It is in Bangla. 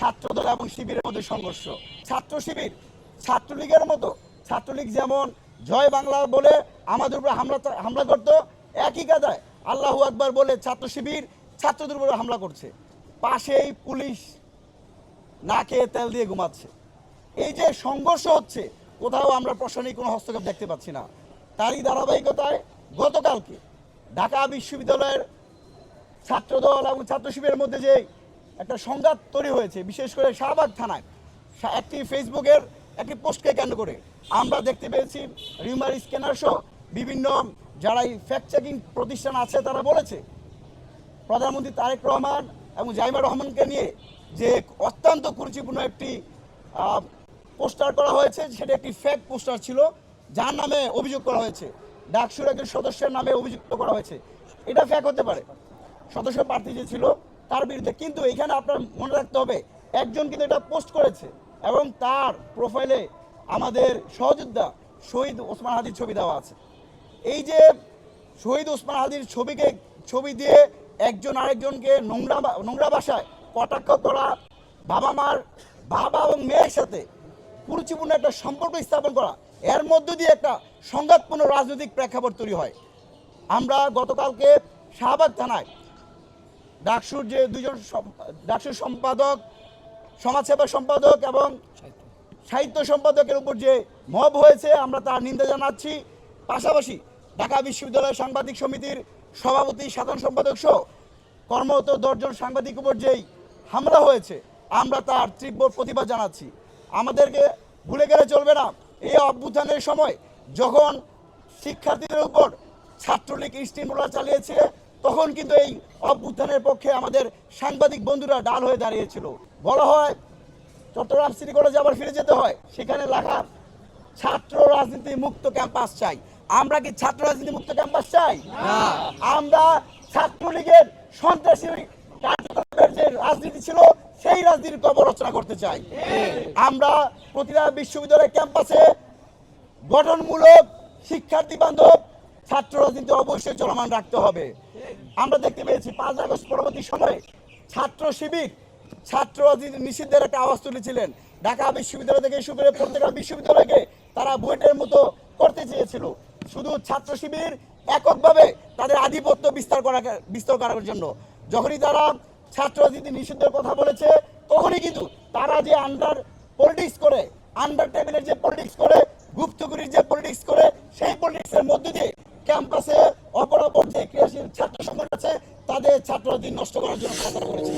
ছাত্রদল এবং শিবিরের মধ্যে সংঘর্ষ। ছাত্র শিবির ছাত্রলীগের মতো, ছাত্রলীগ যেমন জয় বাংলা বলে আমাদের উপরে হামলা করতো, একই কাদায় আল্লাহু আকবার বলে ছাত্র শিবির ছাত্রদের উপরে হামলা করছে। পাশেই পুলিশ না খেয়ে তেল দিয়ে ঘুমাচ্ছে। এই যে সংঘর্ষ হচ্ছে, কোথাও আমরা প্রশাসনিক কোনো হস্তক্ষেপ দেখতে পাচ্ছি না। তারই ধারাবাহিকতায় গতকালকে ঢাকা বিশ্ববিদ্যালয়ের ছাত্রদল এবং ছাত্র শিবিরের মধ্যে যে একটা সংঘাত তৈরি হয়েছে, বিশেষ করে শাহবাগ থানায় একটি ফেসবুকের একটি পোস্টকে কেন্দ্র করে আমরা দেখতে পেয়েছি রিউমার স্ক্যানার সহ বিভিন্ন যারা এই ফ্যাক্ট চেকিং প্রতিষ্ঠান আছে তারা বলেছে প্রধানমন্ত্রী তারেক রহমান এবং জাইমা রহমানকে নিয়ে যে অত্যন্ত কুরুচিপূর্ণ একটি পোস্টার করা হয়েছে, সেটা একটি ফেক পোস্টার ছিল, যার নামে অভিযোগ করা হয়েছে, ডাকসুর একজন সদস্যের নামে অভিযুক্ত করা হয়েছে। এটা ফেক হতে পারে, সদস্য প্রার্থী যে ছিল তার বিরুদ্ধে, কিন্তু এখানে আপনার মনে রাখতে হবে একজন কিন্তু এটা পোস্ট করেছে এবং তার প্রোফাইলে আমাদের সহযোদ্ধা শহীদ ওসমান হাদির ছবি দেওয়া আছে। এই যে শহীদ ওসমান হাদির ছবি দিয়ে একজন আরেকজনকে নোংরা ভাষায় কটাক্ষ করা, বাবা এবং মেয়ের সাথে কুরুচিপূর্ণ একটা সম্পর্ক স্থাপন করা, এর মধ্য দিয়ে একটা সংঘাতপূর্ণ রাজনৈতিক প্রেক্ষাপট তৈরি হয়। আমরা গতকালকে শাহবাগ থানায় ডাকসুর যে দুজন ডাকসুর সম্পাদক, সমাজসেবা সম্পাদক এবং সাহিত্য সম্পাদকের উপর যে মব হয়েছে, আমরা তার নিন্দা জানাচ্ছি। পাশাপাশি ঢাকা বিশ্ববিদ্যালয় সাংবাদিক সমিতির সভাপতি, সাধারণ সম্পাদক সহ কর্মরত 10 জন সাংবাদিক উপর যেই হামলা হয়েছে, আমরা তার তীব্র প্রতিবাদ জানাচ্ছি। আমাদেরকে ভুলে গেলে চলবে না, এই অভ্যুত্থানের সময় যখন শিক্ষার্থীদের উপর ছাত্রলীগ স্টিমুলার চালিয়েছে, তখন কিন্তু এই অভ্যুত্থানের পক্ষে আমাদের সাংবাদিক বন্ধুরা ডাল হয়ে দাঁড়িয়েছিল। বলা হয় চট্টগ্রাম সিটি কলেজে আবার ফিরে যেতে হয়, সেখানে লেখা ছাত্র রাজনীতি মুক্ত ক্যাম্পাস চাই। আমরা কি ছাত্র রাজনীতি মুক্ত ক্যাম্পাস চাই? আমরা ছাত্রলীগের সন্ত্রাসী কার্যকলাপের যে রাজনীতি ছিল সেই রাজনীতির কবর রচনা করতে চাই। আমরা প্রতিটা বিশ্ববিদ্যালয় ক্যাম্পাসে গঠনমূলক, শিক্ষার্থী বান্ধব ছাত্র রাজনীতি অবশ্যই চলমান রাখতে হবে। আমরা দেখতে পেয়েছি 5 আগস্ট পরবর্তী সময়ে ছাত্র শিবির ছাত্র রাজনীতি নিষিদ্ধের একটা আওয়াজ তুলেছিলেন। ঢাকা বিশ্ববিদ্যালয় থেকে শুরু করে প্রত্যেকটা বিশ্ববিদ্যালয়কে তারা বুয়েটের মতো করতে চেয়েছিল, শুধু ছাত্র শিবির এককভাবে তাদের আধিপত্য বিস্তার করার জন্য। যখনই তারা ছাত্র রাজনীতি নিষিদ্ধের কথা বলেছে, তখনই কিন্তু তারা যে আন্ডার টেবিলের যে পলিটিক্স করে, গুপ্তগুরির যে পলিটিক্স করে, সেই পলিটিক্সের মধ্য দিয়ে ক্যাম্পাসে অপরাপর যে ক্রিয়াশীল ছাত্র সংগঠন আছে তাদের ছাত্র রাজনীতি নষ্ট করার জন্য চেষ্টা করেছে।